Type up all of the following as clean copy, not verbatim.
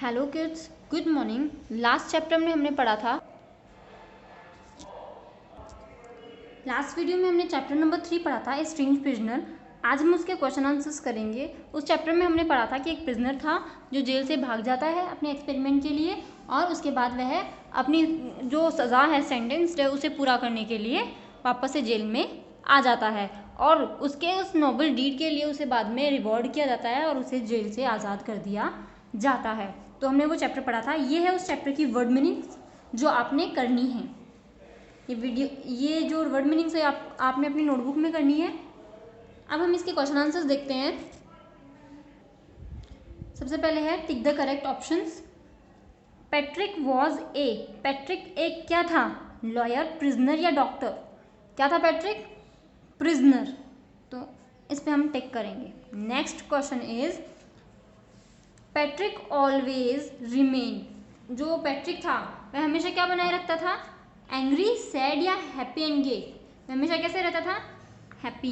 Hello kids, good morning. Last chapter में हमने पढ़ा था, लास्ट वीडियो में हमने चैप्टर नंबर 3 पढ़ा था, ए स्ट्रेंज प्रिजनर। आज हम उसके क्वेश्चन आंसर्स करेंगे। उस चैप्टर में हमने पढ़ा था कि एक प्रिजनर था जो जेल से भाग जाता है अपने एक्सपेरिमेंट के लिए, और उसके बाद वह अपनी जो सज़ा है, सेंटेंस है, उसे पूरा करने के लिए वापस से जेल में आ जाता है, और उसके उस नोबल डीड के लिए उसे बाद में रिवॉर्ड किया जाता है और उसे जेल से आज़ाद कर दिया जाता है। तो हमने वो चैप्टर पढ़ा था। ये है उस चैप्टर की वर्ड मीनिंग्स जो आपने करनी है। ये जो वर्ड मीनिंग्स है आपने अपनी नोटबुक में करनी है। अब हम इसके क्वेश्चन आंसर्स देखते हैं। सबसे पहले है tick the correct options. Patrick was A, Patrick एक क्या था? लॉयर, प्रिजनर या डॉक्टर? क्या था पैट्रिक? प्रिजनर। तो इस पे हम टिक करेंगे। Next question is Patrick always remain, जो पैट्रिक था वह हमेशा क्या बनाए रखता था? एंग्री, सैड या हैप्पी एंड गे? वह हमेशा कैसे रहता था? हैप्पी।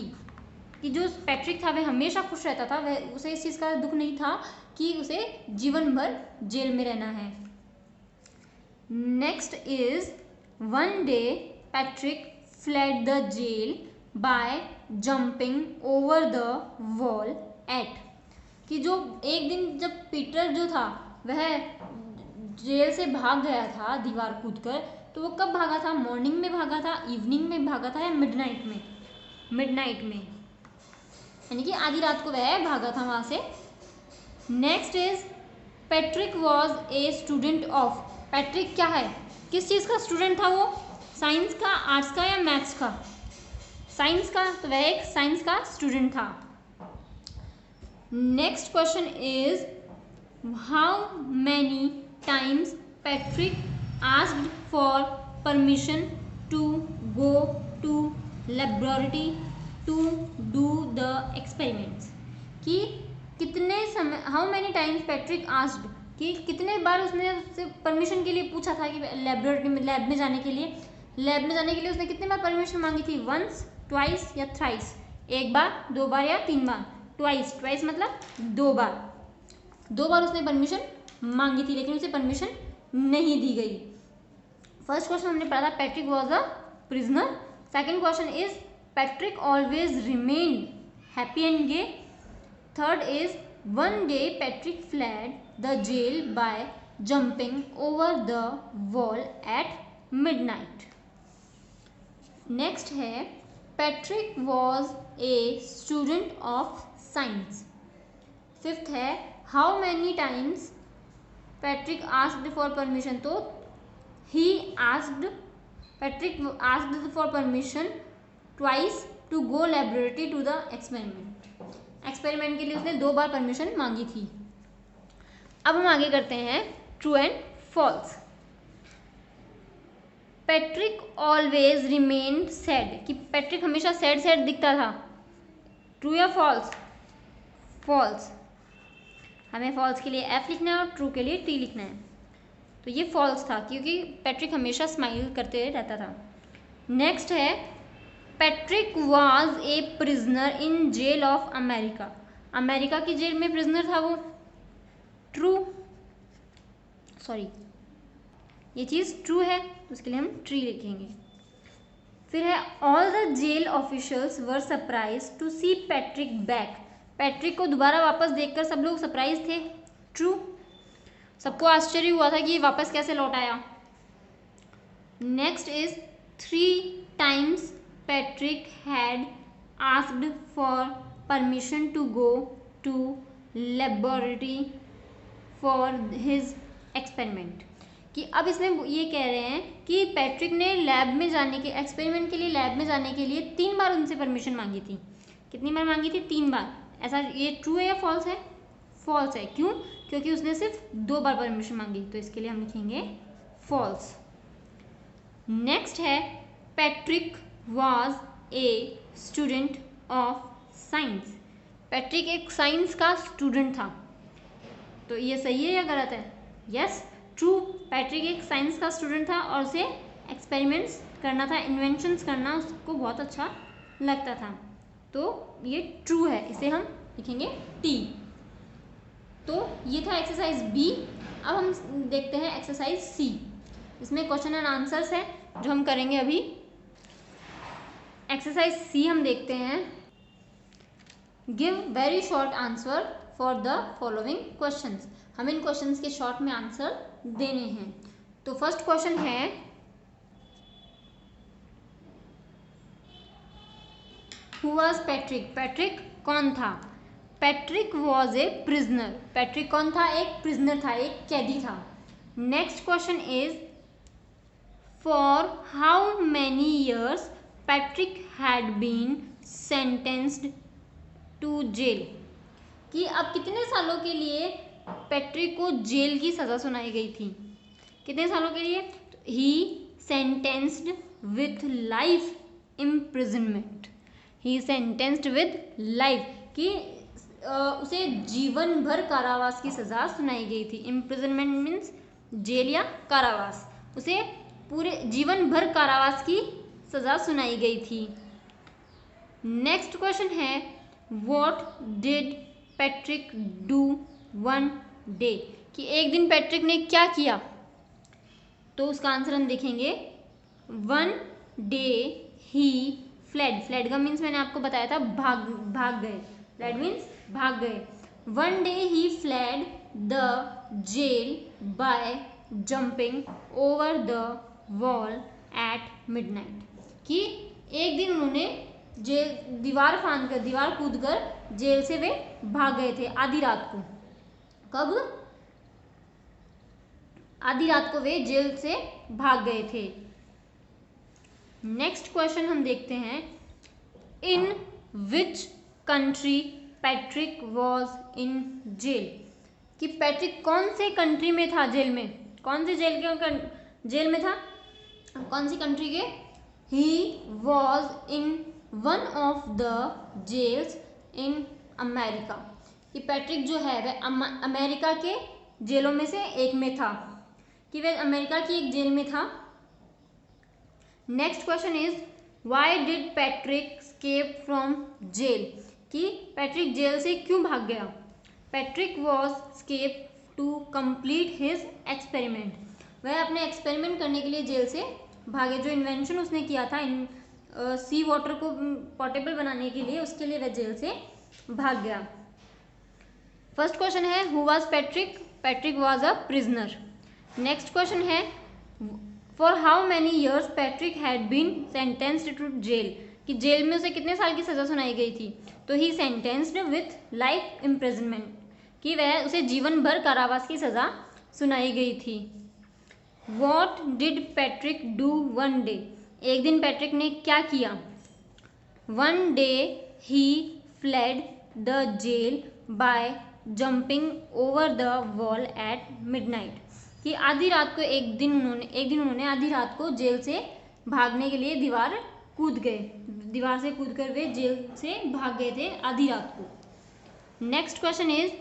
कि जो पैट्रिक था वह हमेशा खुश रहता था, वह उसे इस चीज़ का दुख नहीं था कि उसे जीवन भर जेल में रहना है। Next is one day Patrick fled the jail by jumping over the wall at, कि जो एक दिन जब पीटर जो था वह जेल से भाग गया था दीवार कूदकर, तो वो कब भागा था? मॉर्निंग में भागा था, इवनिंग में भागा था, या मिडनाइट में? मिडनाइट में, यानी कि आधी रात को वह भागा था वहां से। Next is Patrick was a student of, Patrick क्या है? किस चीज़ का स्टूडेंट था वो? साइंस का, आर्ट्स का या मैथ्स का? साइंस का, तो वह एक साइंस का स्टूडेंट था। Next question is how many times Patrick asked for permission to go to laboratory to do the experiments, कि कितने समय, how many times Patrick asked, कि कितने बार उसने उससे परमिशन के लिए पूछा था कि लेबोरेटरी में, लैब में जाने के लिए, लैब में जाने के लिए उसने कितने बार परमिशन मांगी थी? वंस, ट्वाइस या थ्राइस? एक बार, दो बार या तीन बार? ट्वाइस, ट्वाइस मतलब दो बार। दो बार उसने परमिशन मांगी थी, लेकिन उसे परमिशन नहीं दी गई। फर्स्ट क्वेश्चन हमने पढ़ा था Patrick was a prisoner. Second question is Patrick always remain happy and gay. Third is one day Patrick fled the jail by jumping over the wall at midnight. Next है Patrick was a student of science. Fifth है how many times Patrick asked for permission, तो he asked, Patrick asked for permission twice to go laboratory to the experiment, experiment के लिए उसने दो बार permission मांगी थी। अब हम आगे करते हैं true and false. Patrick always remain sad, कि पैट्रिक हमेशा सैड सैड दिखता था। ट्रू या फॉल्स? फॉल्स। हमें फॉल्स के लिए एफ लिखना है और ट्रू के लिए टी लिखना है। तो ये फॉल्स था, क्योंकि पैट्रिक हमेशा स्माइल करते रहता था। नेक्स्ट है Patrick was a prisoner in jail of America, America की जेल में प्रिजनर था वो। ट्रू, सॉरी, ये चीज़ ट्रू है, तो उसके लिए हम ट्री लिखेंगे। फिर है all the jail officials were surprise to see Patrick back, Patrick को दोबारा वापस देखकर सब लोग सरप्राइज थे। ट्रू, सबको आश्चर्य हुआ था कि ये वापस कैसे लौट आया। Next is 3 times Patrick had asked for permission to go to laboratory for his experiment, कि अब इसमें ये कह रहे हैं कि पैट्रिक ने लैब में जाने के, एक्सपेरिमेंट के लिए लैब में जाने के लिए 3 बार उनसे परमिशन मांगी थी। कितनी बार मांगी थी? 3 बार। ऐसा, ये ट्रू है या फॉल्स है? फॉल्स है। क्यों? क्योंकि उसने सिर्फ 2 बार परमिशन मांगी, तो इसके लिए हम लिखेंगे फॉल्स। नेक्स्ट है Patrick was A student of science, Patrick एक साइंस का स्टूडेंट था। तो ये सही है या गलत है? यस, ट्रू, पैट्रिक एक साइंस का स्टूडेंट था और उसे एक्सपेरिमेंट्स करना था, इन्वेंशंस करना उसको बहुत अच्छा लगता था। तो ये ट्रू है, इसे हम लिखेंगे टी। तो ये था एक्सरसाइज बी। अब हम देखते हैं एक्सरसाइज सी। इसमें क्वेश्चन एंड आंसर्स है जो हम करेंगे अभी। एक्सरसाइज सी हम देखते हैं। Give very short answer for the following questions. हमें इन क्वेश्चंस के शॉर्ट में आंसर देने हैं। तो फर्स्ट क्वेश्चन है, हु वाज पैट्रिक? पैट्रिक कौन था? Patrick was a prisoner. Patrick कौन था? एक प्रिजनर था, एक कैदी था। Next question is, for how many years Patrick had been sentenced to jail. कि अब कितने सालों के लिए पैट्रिक को जेल की सजा सुनाई गई थी? कितने सालों के लिए? He sentenced with life imprisonment. He sentenced with life, कि उसे जीवन भर कारावास की सजा सुनाई गई थी। इम्प्रिजनमेंट मीन्स जेल या कारावास। उसे पूरे जीवन भर कारावास की सजा सुनाई गई थी। नेक्स्ट क्वेश्चन है, what did Patrick do one day? कि एक दिन पैट्रिक ने क्या किया? तो उसका आंसर हम देखेंगे, one day he fled. Fled का मीन्स मैंने आपको बताया था भाग गए। फ्लेड मीन्स भाग गए। One day he fled the jail by jumping over the wall at midnight. कि एक दिन उन्होंने दीवार कूदकर जेल से वे भाग गए थे आधी रात को। कब? आधी रात को वे जेल से भाग गए थे। नेक्स्ट क्वेश्चन हम देखते हैं, in which country Patrick was in jail? कि पैट्रिक कौन से कंट्री में था जेल में? कौन से जेल में था? कौन सी कंट्री के? He was in one of the jails in America. कि पैट्रिक जो है वह अमेरिका के जेलों में से एक में था, कि वह अमेरिका की एक जेल में था। Next question is, why did Patrick escape from jail? कि पैट्रिक जेल से क्यों भाग गया? Patrick was escape to complete his experiment. वह अपने एक्सपेरिमेंट करने के लिए जेल से भागे। जो इन्वेंशन उसने किया था सी वाटर को पोर्टेबल बनाने के लिए, उसके लिए वह जेल से भाग गया। फर्स्ट क्वेश्चन है, who was Patrick? Patrick was a prisoner. Next question है, for how many years Patrick had been sentenced to jail? कि जेल में उसे कितने साल की सजा सुनाई गई थी? तो ही सेंटेंस्ड विथ लाइफ इम्प्रिजनमेंट, कि वह उसे जीवन भर कारावास की सजा सुनाई गई थी। What did Patrick do one day? एक दिन पैट्रिक ने क्या किया? One day he fled the jail by jumping over the wall at midnight. कि आधी रात को एक दिन उन्होंने आधी रात को जेल से भागने के लिए दीवार से कूदकर वे जेल से भाग गए थे आधी रात को। Next question is,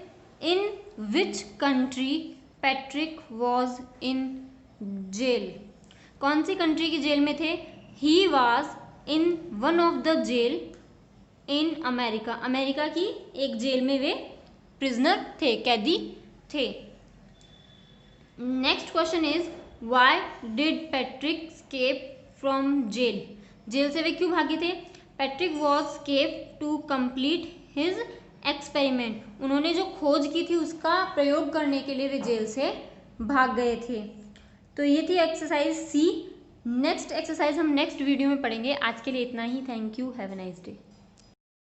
in which country Patrick was in jail? कौन सी कंट्री की जेल में थे? He was in one of the jail in America. America की एक जेल में वे प्रिजनर थे, कैदी थे। Next question is, why did Patrick escape from jail? Jail से वे क्यों भागे थे? Patrick was escape to complete his experiment. उन्होंने जो खोज की थी उसका प्रयोग करने के लिए वे जेल से भाग गए थे। तो ये थी एक्सरसाइज सी। नेक्स्ट एक्सरसाइज हम नेक्स्ट वीडियो में पढ़ेंगे। आज के लिए इतना ही। Thank you. Have a nice day.